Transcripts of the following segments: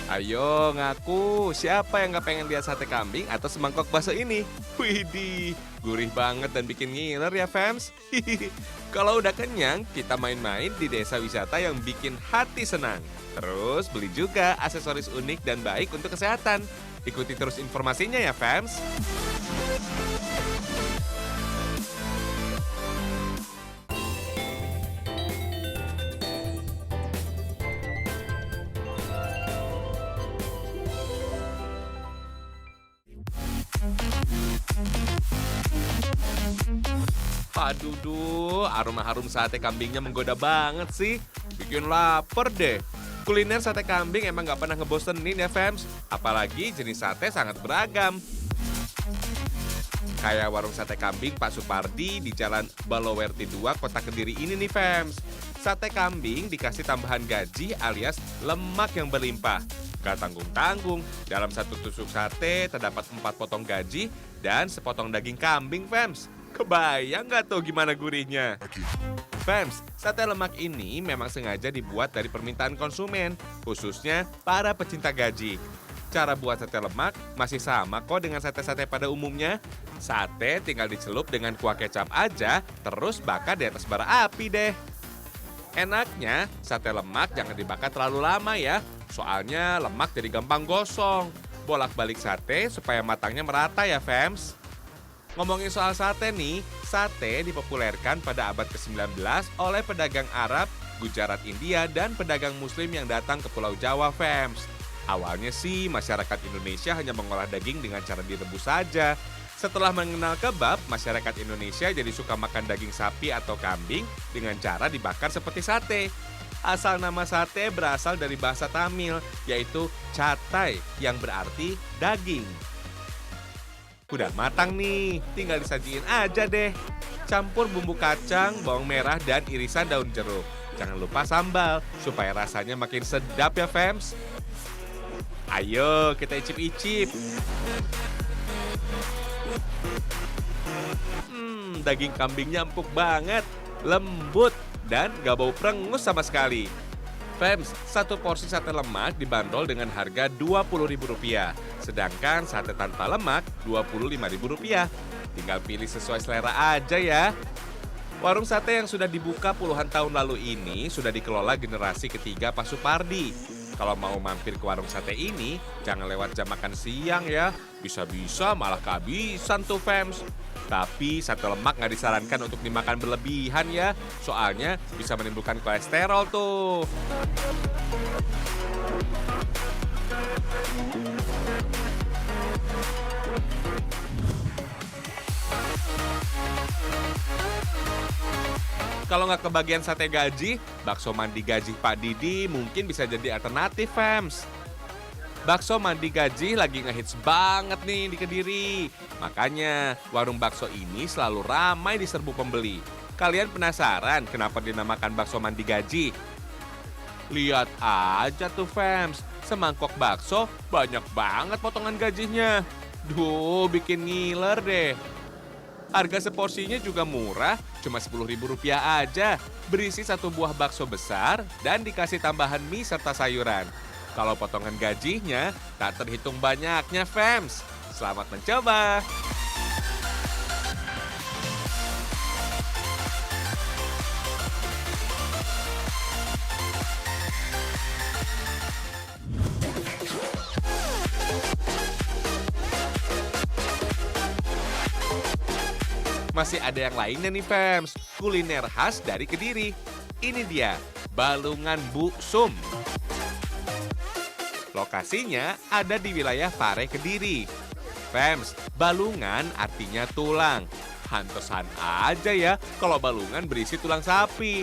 Ayo ngaku, siapa yang gak pengen lihat sate kambing atau semangkok bakso ini? Widih, gurih banget dan bikin ngiler ya fans. Kalau udah kenyang, kita main-main di desa wisata yang bikin hati senang. Terus beli juga aksesoris unik dan baik untuk kesehatan. Ikuti terus informasinya ya fans. Aduh, duh, aroma harum sate kambingnya menggoda banget sih. Bikin lapar deh. Kuliner sate kambing emang gak pernah ngebosenin ya, fams. Apalagi jenis sate sangat beragam. Kayak warung sate kambing Pak Supardi di Jalan Balowerti 2, Kota Kediri ini nih, fams. Sate kambing dikasih tambahan gaji alias lemak yang berlimpah. Gak tanggung-tanggung, dalam satu tusuk sate terdapat 4 potong gaji dan sepotong daging kambing, fams. Kebayang nggak tuh gimana gurihnya? Fams, sate lemak ini memang sengaja dibuat dari permintaan konsumen, khususnya para pecinta gaji. Cara buat sate lemak masih sama kok dengan sate-sate pada umumnya. Sate tinggal dicelup dengan kuah kecap aja, terus bakar di atas bara api deh. Enaknya, sate lemak jangan dibakar terlalu lama ya, soalnya lemak jadi gampang gosong. Bolak-balik sate supaya matangnya merata ya, fams. Ngomongin soal sate nih, sate dipopulerkan pada abad ke-19 oleh pedagang Arab, Gujarat India, dan pedagang Muslim yang datang ke Pulau Jawa, fams. Awalnya sih masyarakat Indonesia hanya mengolah daging dengan cara direbus saja. Setelah mengenal kebab, masyarakat Indonesia jadi suka makan daging sapi atau kambing dengan cara dibakar seperti sate. Asal nama sate berasal dari bahasa Tamil, yaitu catai yang berarti daging. Udah matang nih, tinggal disajiin aja deh. Campur bumbu kacang, bawang merah, dan irisan daun jeruk. Jangan lupa sambal, supaya rasanya makin sedap ya, fams. Ayo, kita icip-icip. Daging kambingnya empuk banget, lembut, dan gak bau prengus sama sekali. Fams, satu porsi sate lemak dibanderol dengan harga Rp20.000. Sedangkan sate tanpa lemak Rp25.000. Tinggal pilih sesuai selera aja ya. Warung sate yang sudah dibuka puluhan tahun lalu ini sudah dikelola generasi ketiga Pak Supardi. Kalau mau mampir ke warung sate ini, jangan lewat jam makan siang ya. Bisa-bisa malah kehabisan tuh, fams. Tapi sate lemak nggak disarankan untuk dimakan berlebihan ya. Soalnya bisa menimbulkan kolesterol tuh. Kalau nggak kebagian sate gaji, bakso mandi gaji Pak Didi mungkin bisa jadi alternatif, fams. Bakso mandi gaji lagi ngehits banget nih di Kediri. Makanya, warung bakso ini selalu ramai diserbu pembeli. Kalian penasaran kenapa dinamakan bakso mandi gaji? Lihat aja tuh, fams. Semangkok bakso banyak banget potongan gajinya. Duh, bikin ngiler deh. Harga seporsinya juga murah, cuma Rp10.000 aja. Berisi satu buah bakso besar dan dikasih tambahan mie serta sayuran. Kalau potongan gajinya, tak terhitung banyaknya, fams. Selamat mencoba! Masih ada yang lainnya nih, fams. Kuliner khas dari Kediri. Ini dia, Balungan Bu Sum. Lokasinya ada di wilayah Pare, Kediri. Fams, balungan artinya tulang. Pantesan aja ya kalau balungan berisi tulang sapi.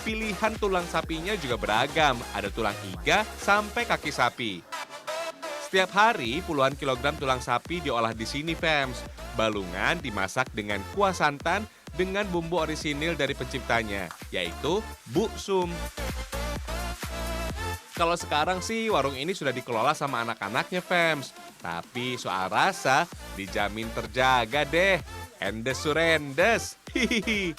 Pilihan tulang sapinya juga beragam, ada tulang iga sampai kaki sapi. Setiap hari puluhan kilogram tulang sapi diolah di sini, fams. Balungan dimasak dengan kuah santan dengan bumbu orisinil dari penciptanya, yaitu Bu Sum. Kalau sekarang sih warung ini sudah dikelola sama anak-anaknya, fams. Tapi soal rasa dijamin terjaga deh. Endes surendes. Hihihi.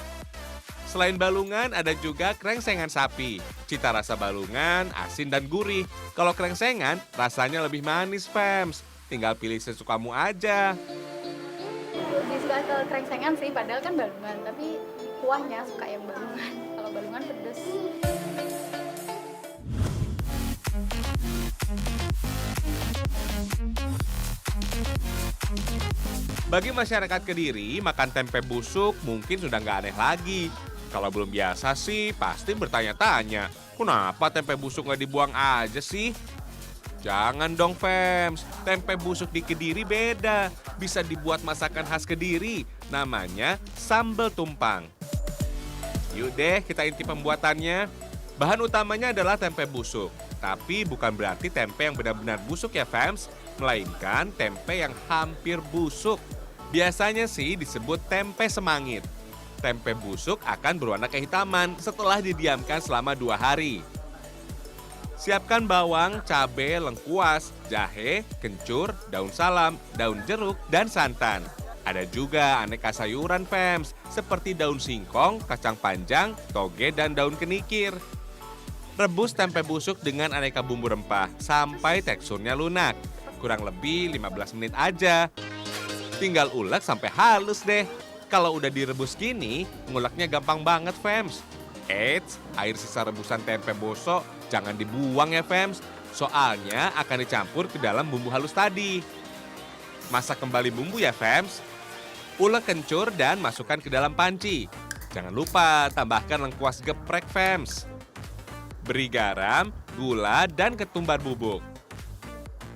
Selain balungan, ada juga krengsengan sapi. Cita rasa balungan, asin dan gurih. Kalau krengsengan, rasanya lebih manis, Fems. Tinggal pilih sesukamu aja. Lebih suka ke krengsengan sih, padahal kan balungan. Tapi kuahnya suka yang balungan. Kalau balungan pedes. Bagi masyarakat Kediri, makan tempe busuk mungkin sudah nggak aneh lagi. Kalau belum biasa sih, pasti bertanya-tanya, kenapa tempe busuk nggak dibuang aja sih? Jangan dong, Fems. Tempe busuk di Kediri beda. Bisa dibuat masakan khas Kediri. Namanya sambal tumpang. Yuk deh, kita inti pembuatannya. Bahan utamanya adalah tempe busuk. Tapi bukan berarti tempe yang benar-benar busuk ya, Fems. Melainkan tempe yang hampir busuk. Biasanya sih disebut tempe semangit. Tempe busuk akan berwarna kehitaman setelah didiamkan selama 2 hari. Siapkan bawang, cabai, lengkuas, jahe, kencur, daun salam, daun jeruk, dan santan. Ada juga aneka sayuran, Fems, seperti daun singkong, kacang panjang, toge, dan daun kenikir. Rebus tempe busuk dengan aneka bumbu rempah sampai teksturnya lunak. Kurang lebih 15 menit aja. Tinggal ulek sampai halus deh. Kalau udah direbus gini, nguleknya gampang banget, Fems. Eits, air sisa rebusan tempe bosok jangan dibuang ya, Fems. Soalnya akan dicampur ke dalam bumbu halus tadi. Masak kembali bumbu ya, Fems. Ulek kencur dan masukkan ke dalam panci. Jangan lupa tambahkan lengkuas geprek, Fems. Beri garam, gula, dan ketumbar bubuk.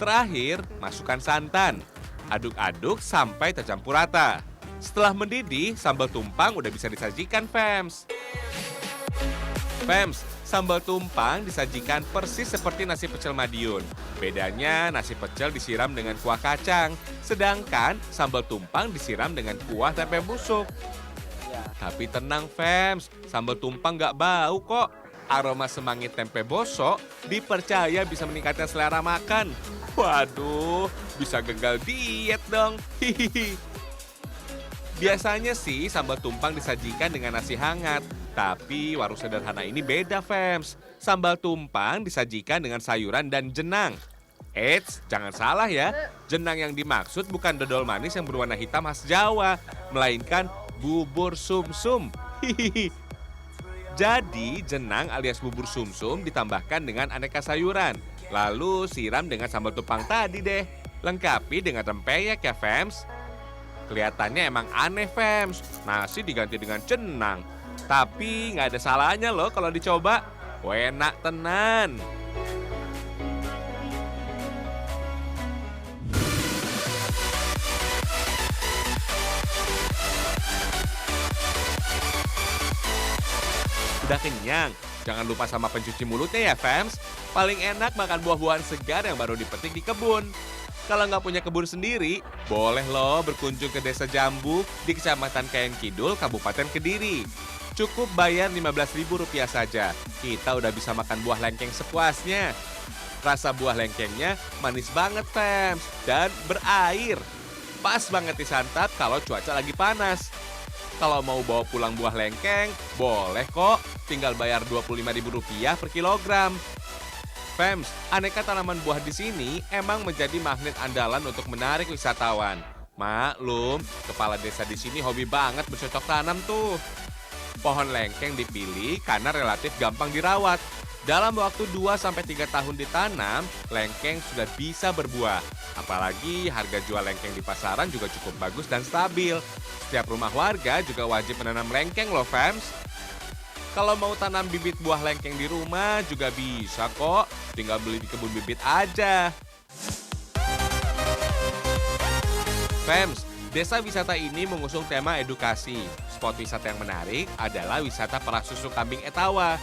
Terakhir, masukkan santan. Aduk-aduk sampai tercampur rata. Setelah mendidih, sambal tumpang udah bisa disajikan, Fems. Fems, sambal tumpang disajikan persis seperti nasi pecel Madiun. Bedanya nasi pecel disiram dengan kuah kacang, sedangkan sambal tumpang disiram dengan kuah tempe busuk. Tapi tenang, Fems, sambal tumpang nggak bau kok. Aroma semangit tempe bosok dipercaya bisa meningkatkan selera makan. Waduh, bisa gagal diet dong. Hihihi. Biasanya sih sambal tumpang disajikan dengan nasi hangat. Tapi warung sederhana ini beda, Fems. Sambal tumpang disajikan dengan sayuran dan jenang. Eits, jangan salah ya. Jenang yang dimaksud bukan dodol manis yang berwarna hitam khas Jawa, melainkan bubur sumsum. Hihihi. Jadi, jenang alias bubur sumsum ditambahkan dengan aneka sayuran. Lalu siram dengan sambal tumpang tadi deh. Lengkapi dengan rempeyek ya, Fems. Kelihatannya emang aneh, Fems. Nasi diganti dengan jenang. Tapi nggak ada salahnya loh kalau dicoba. Enak tenan. Udah kenyang? Jangan lupa sama pencuci mulutnya ya, Fems. Paling enak makan buah-buahan segar yang baru dipetik di kebun. Kalau nggak punya kebun sendiri, boleh loh berkunjung ke Desa Jambu di Kecamatan Kayen Kidul, Kabupaten Kediri. Cukup bayar Rp15.000 saja. Kita udah bisa makan buah lengkeng sepuasnya. Rasa buah lengkengnya manis banget, Fems, dan berair. Pas banget disantap kalau cuaca lagi panas. Kalau mau bawa pulang buah lengkeng, boleh kok. Tinggal bayar Rp25.000 per kilogram. Fems, aneka tanaman buah di sini emang menjadi magnet andalan untuk menarik wisatawan. Maklum, kepala desa di sini hobi banget bercocok tanam tuh. Pohon lengkeng dipilih karena relatif gampang dirawat. Dalam waktu 2-3 tahun ditanam, lengkeng sudah bisa berbuah. Apalagi harga jual lengkeng di pasaran juga cukup bagus dan stabil. Setiap rumah warga juga wajib menanam lengkeng loh, Fems. Kalau mau tanam bibit buah lengkeng di rumah juga bisa kok. Tinggal beli di kebun bibit aja. Fems, desa wisata ini mengusung tema edukasi. Spot wisata yang menarik adalah wisata perah susu kambing Etawa.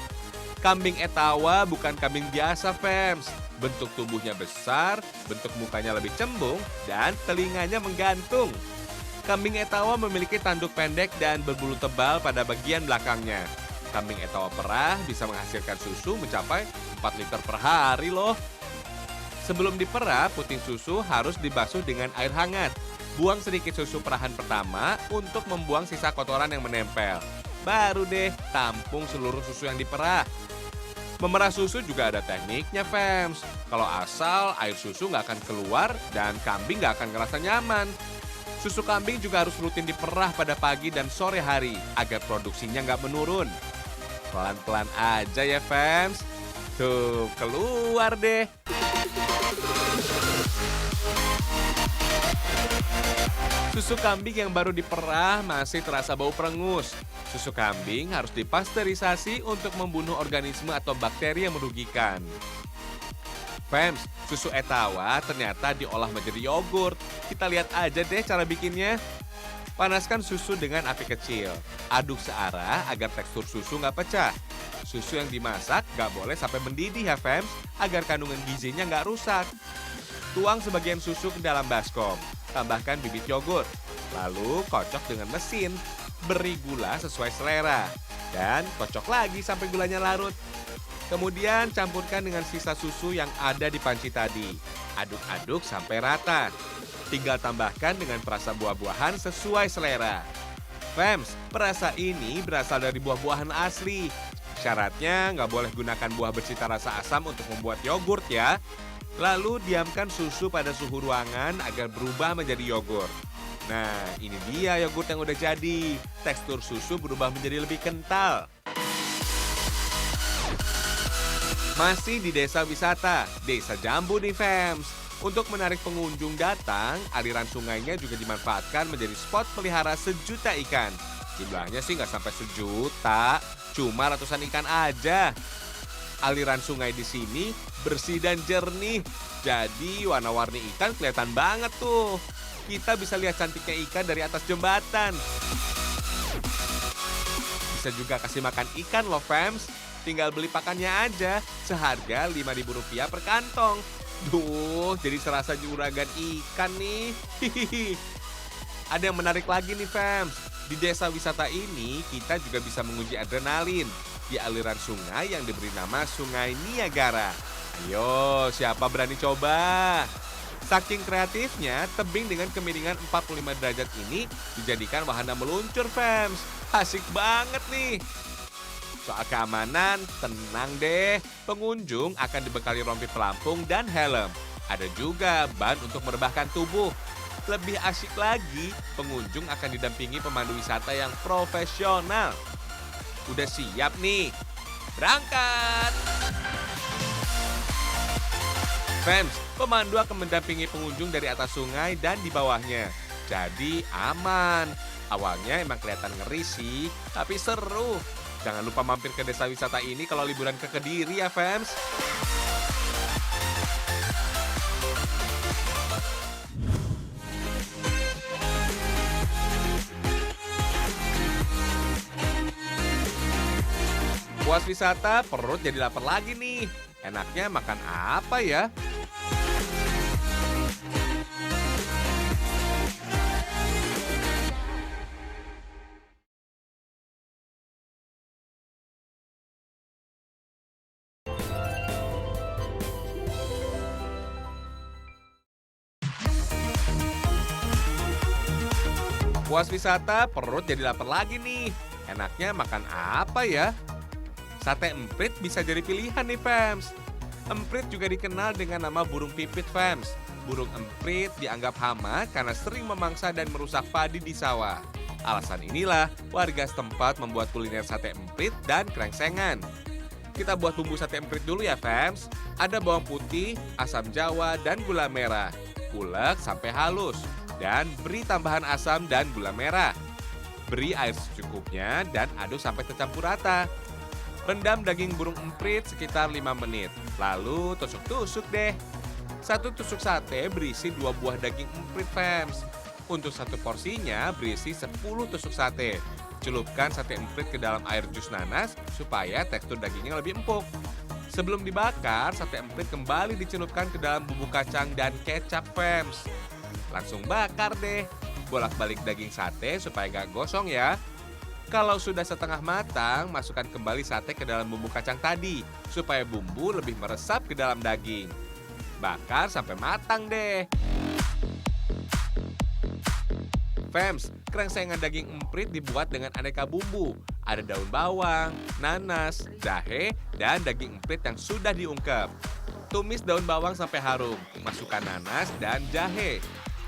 Kambing Etawa bukan kambing biasa, Fems. Bentuk tubuhnya besar, bentuk mukanya lebih cembung, dan telinganya menggantung. Kambing Etawa memiliki tanduk pendek dan berbulu tebal pada bagian belakangnya. Kambing Etawa perah bisa menghasilkan susu mencapai 4 liter per hari loh. Sebelum diperah, puting susu harus dibasuh dengan air hangat. Buang sedikit susu perahan pertama untuk membuang sisa kotoran yang menempel. Baru deh tampung seluruh susu yang diperah. Memerah susu juga ada tekniknya, Fems. Kalau asal, air susu nggak akan keluar dan kambing nggak akan ngerasa nyaman. Susu kambing juga harus rutin diperah pada pagi dan sore hari agar produksinya nggak menurun. Pelan-pelan aja ya, Fems. Tuh, keluar deh. Susu kambing yang baru diperah masih terasa bau perengus. Susu kambing harus dipasteurisasi untuk membunuh organisme atau bakteri yang merugikan. Fems, susu etawa ternyata diolah menjadi yogurt. Kita lihat aja deh cara bikinnya. Panaskan susu dengan api kecil. Aduk searah agar tekstur susu nggak pecah. Susu yang dimasak nggak boleh sampai mendidih ya, Fems, agar kandungan gizinya nggak rusak. Tuang sebagian susu ke dalam baskom. Tambahkan bibit yogurt. Lalu kocok dengan mesin. Beri gula sesuai selera. Dan kocok lagi sampai gulanya larut. Kemudian campurkan dengan sisa susu yang ada di panci tadi. Aduk-aduk sampai rata. Tinggal tambahkan dengan perasa buah-buahan sesuai selera. Fems, perasa ini berasal dari buah-buahan asli. Syaratnya nggak boleh gunakan buah bercita rasa asam untuk membuat yogurt ya. Lalu diamkan susu pada suhu ruangan agar berubah menjadi yogurt. Nah, ini dia yogurt yang udah jadi. Tekstur susu berubah menjadi lebih kental. Masih di desa wisata, Desa Jambu nih, Fems. Untuk menarik pengunjung datang, aliran sungainya juga dimanfaatkan menjadi spot pelihara sejuta ikan. Jumlahnya sih nggak sampai sejuta, cuma ratusan ikan aja. Aliran sungai di sini bersih dan jernih, jadi warna-warni ikan kelihatan banget tuh. Kita bisa lihat cantiknya ikan dari atas jembatan. Bisa juga kasih makan ikan loh, Fems. Tinggal beli pakannya aja, seharga Rp5.000 per kantong. Duh, jadi serasa juragan ikan nih. Hihihi. Ada yang menarik lagi nih, Fems. Di desa wisata ini, kita juga bisa menguji adrenalin di aliran sungai yang diberi nama Sungai Niagara. Ayo, siapa berani coba? Saking kreatifnya, tebing dengan kemiringan 45 derajat ini dijadikan wahana meluncur, Fems. Asik banget nih. Soal keamanan, tenang deh. Pengunjung akan dibekali rompi pelampung dan helm. Ada juga ban untuk merebahkan tubuh. Lebih asyik lagi, pengunjung akan didampingi pemandu wisata yang profesional. Udah siap nih? Berangkat! Fems, pemandu akan mendampingi pengunjung dari atas sungai dan di bawahnya. Jadi aman. Awalnya emang kelihatan ngeri sih, tapi seru. Jangan lupa mampir ke desa wisata ini kalau liburan ke Kediri ya, Fems. Puas wisata, perut jadi lapar lagi nih. Enaknya makan apa ya? Puas wisata, perut jadi lapar lagi nih. Enaknya makan apa ya? Sate emprit bisa jadi pilihan nih, Fems. Emprit juga dikenal dengan nama burung pipit, Fems. Burung emprit dianggap hama karena sering memangsa dan merusak padi di sawah. Alasan inilah warga setempat membuat kuliner sate emprit dan krengsengan. Kita buat bumbu sate emprit dulu ya, Fems. Ada bawang putih, asam jawa, dan gula merah. Ulek sampai halus. Dan beri tambahan asam dan gula merah. Beri air secukupnya dan aduk sampai tercampur rata. Rendam daging burung emprit sekitar 5 menit. Lalu tusuk-tusuk deh. Satu tusuk sate berisi 2 buah daging emprit, Fems. Untuk satu porsinya berisi 10 tusuk sate. Celupkan sate emprit ke dalam air jus nanas supaya tekstur dagingnya lebih empuk. Sebelum dibakar, sate emprit kembali dicelupkan ke dalam bumbu kacang dan kecap, Fems. Langsung bakar deh. Bolak-balik daging sate supaya gak gosong ya. Kalau sudah setengah matang, masukkan kembali sate ke dalam bumbu kacang tadi, supaya bumbu lebih meresap ke dalam daging. Bakar sampai matang deh. Fems, krengsengan daging emprit dibuat dengan aneka bumbu. Ada daun bawang, nanas, jahe, dan daging emprit yang sudah diungkep. Tumis daun bawang sampai harum, masukkan nanas dan jahe.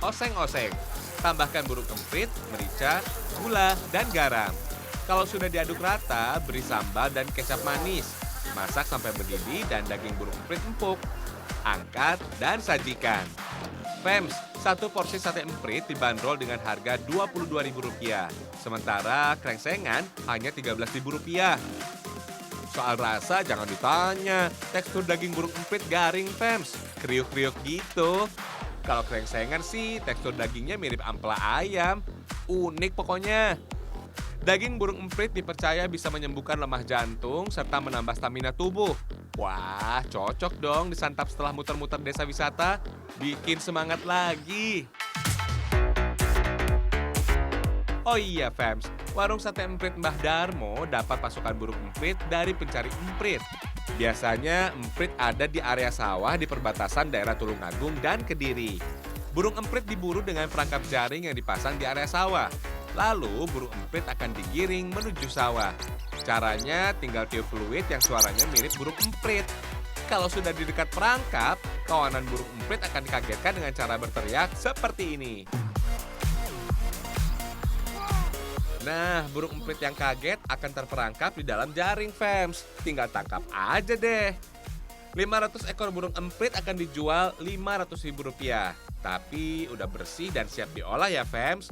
Oseng-oseng. Tambahkan burung emprit, merica, gula, dan garam. Kalau sudah diaduk rata, beri sambal dan kecap manis. Masak sampai mendidih dan daging burung emprit empuk. Angkat dan sajikan. Fems, satu porsi sate emprit dibanderol dengan harga Rp22.000. Sementara krengsengan hanya Rp13.000. Soal rasa jangan ditanya, tekstur daging burung emprit garing Fems, kriuk-kriuk gitu. Kalau krengsengan sih tekstur dagingnya mirip ampela ayam, unik pokoknya. Daging burung emprit dipercaya bisa menyembuhkan lemah jantung serta menambah stamina tubuh. Wah, cocok dong disantap setelah muter-muter desa wisata, bikin semangat lagi. Oh iya, Fems, warung sate emprit Mbah Darmo dapat pasukan burung emprit dari pencari emprit. Biasanya emprit ada di area sawah di perbatasan daerah Tulungagung dan Kediri. Burung emprit diburu dengan perangkap jaring yang dipasang di area sawah. Lalu burung emprit akan digiring menuju sawah. Caranya tinggal tiup fluid yang suaranya mirip burung emprit. Kalau sudah di dekat perangkap, kawanan burung emprit akan dikagetkan dengan cara berteriak seperti ini. Nah, burung emprit yang kaget akan terperangkap di dalam jaring, Fems. Tinggal tangkap aja deh. 500 ekor burung emprit akan dijual Rp500.000. Tapi udah bersih dan siap diolah ya, Fems.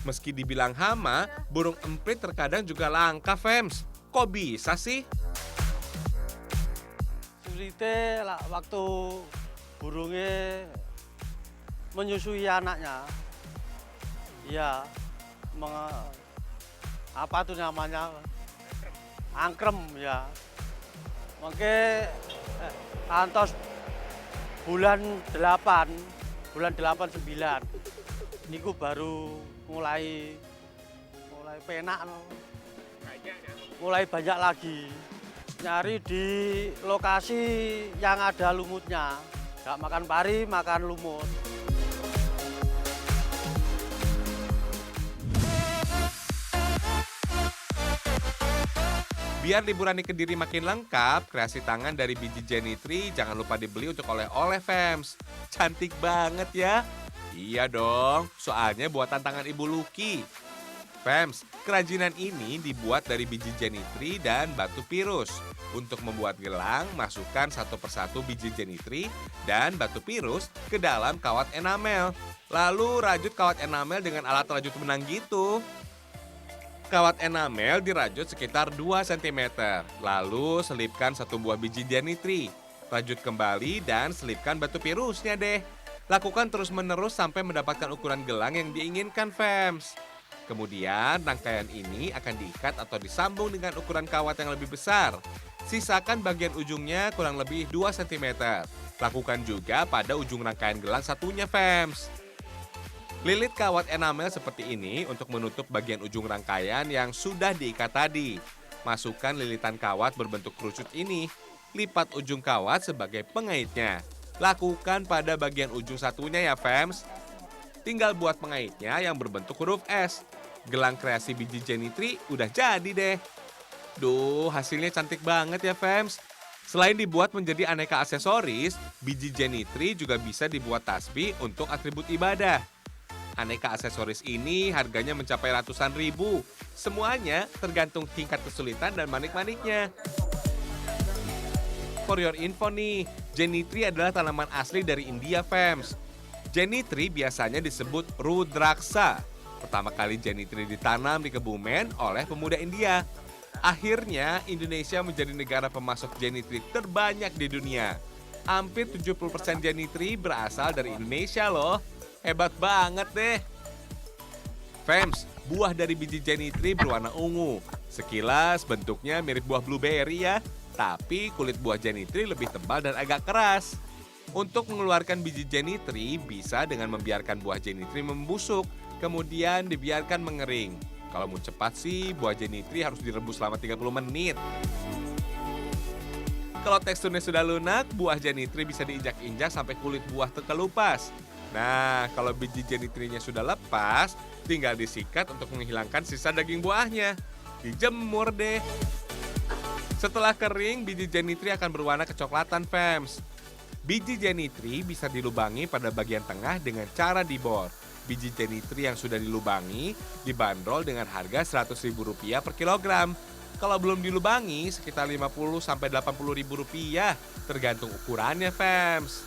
Meski dibilang hama, burung emprit terkadang juga langka, Fems. Kok bisa sih? Sulitnya lah waktu burungnya menyusui anaknya. Ya, apa tuh namanya? Angkrem ya. Mungkin antos bulan 8, bulan 8 9. Niku baru mulai penak, mulai banyak lagi. Nyari di lokasi yang ada lumutnya. Nggak makan pari, makan lumut. Biar liburan di Kediri makin lengkap, kreasi tangan dari biji Jenitri jangan lupa dibeli untuk oleh-oleh, Fems. Cantik banget ya. Iya dong, soalnya buatan tangan Ibu Luki. Fems, kerajinan ini dibuat dari biji Jenitri dan batu pirus. Untuk membuat gelang, masukkan satu persatu biji Jenitri dan batu pirus ke dalam kawat enamel. Lalu rajut kawat enamel dengan alat rajut benang gitu. Kawat enamel dirajut sekitar 2 cm. Lalu selipkan satu buah biji Jenitri. Rajut kembali dan selipkan batu pirusnya deh. Lakukan terus-menerus sampai mendapatkan ukuran gelang yang diinginkan, Fems. Kemudian rangkaian ini akan diikat atau disambung dengan ukuran kawat yang lebih besar. Sisakan bagian ujungnya kurang lebih 2 cm. Lakukan juga pada ujung rangkaian gelang satunya, Fems. Lilit kawat enamel seperti ini untuk menutup bagian ujung rangkaian yang sudah diikat tadi. Masukkan lilitan kawat berbentuk kerucut ini. Lipat ujung kawat sebagai pengaitnya. Lakukan pada bagian ujung satunya ya, Fems. Tinggal buat pengaitnya yang berbentuk huruf S. Gelang kreasi biji Jenitri udah jadi deh. Duh, hasilnya cantik banget ya, Fems. Selain dibuat menjadi aneka aksesoris, biji Jenitri juga bisa dibuat tasbih untuk atribut ibadah. Aneka aksesoris ini harganya mencapai ratusan ribu. Semuanya tergantung tingkat kesulitan dan manik-maniknya. For your info nih, Jenitri adalah tanaman asli dari India, Fems. Jenitri biasanya disebut Rudraksa. Pertama kali Jenitri ditanam di Kebumen oleh pemuda India. Akhirnya Indonesia menjadi negara pemasok Jenitri terbanyak di dunia. Hampir 70% Jenitri berasal dari Indonesia loh. Hebat banget deh. Fems, buah dari biji Jenitri berwarna ungu. Sekilas bentuknya mirip buah blueberry ya. Tapi kulit buah Jenitri lebih tebal dan agak keras. Untuk mengeluarkan biji Jenitri bisa dengan membiarkan buah Jenitri membusuk, kemudian dibiarkan mengering. Kalau mau cepat sih, buah Jenitri harus direbus selama 30 menit. Kalau teksturnya sudah lunak, buah Jenitri bisa diinjak-injak sampai kulit buah terkelupas. Nah, kalau biji Jenitrinya sudah lepas, tinggal disikat untuk menghilangkan sisa daging buahnya. dijemur deh. Setelah kering, biji jenitri akan berwarna kecoklatan, fams. Biji jenitri bisa dilubangi pada bagian tengah dengan cara dibor. Biji jenitri yang sudah dilubangi dibanderol dengan harga Rp100.000 per kilogram. Kalau belum dilubangi, sekitar Rp50.000-Rp80.000, tergantung ukurannya, fams.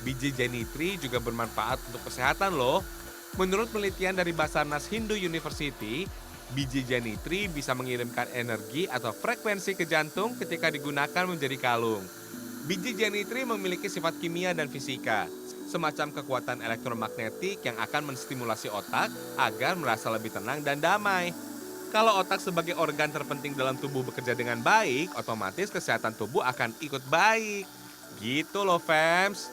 Biji jenitri juga bermanfaat untuk kesehatan loh. Menurut penelitian dari Basarnas Hindu University, biji jenitri bisa mengirimkan energi atau frekuensi ke jantung ketika digunakan menjadi kalung. Biji jenitri memiliki sifat kimia dan fisika, semacam kekuatan elektromagnetik yang akan menstimulasi otak agar merasa lebih tenang dan damai. Kalau otak sebagai organ terpenting dalam tubuh bekerja dengan baik, otomatis kesehatan tubuh akan ikut baik. Gitu loh, fams.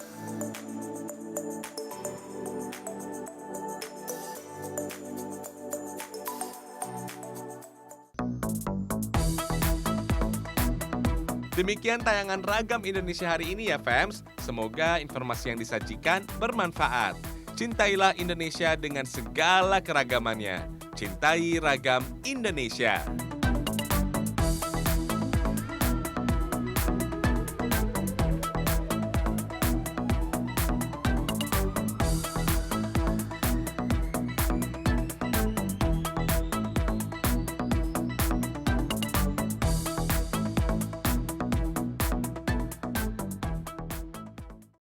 Demikian tayangan Ragam Indonesia hari ini ya, fams. Semoga informasi yang disajikan bermanfaat. Cintailah Indonesia dengan segala keragamannya. Cintai Ragam Indonesia.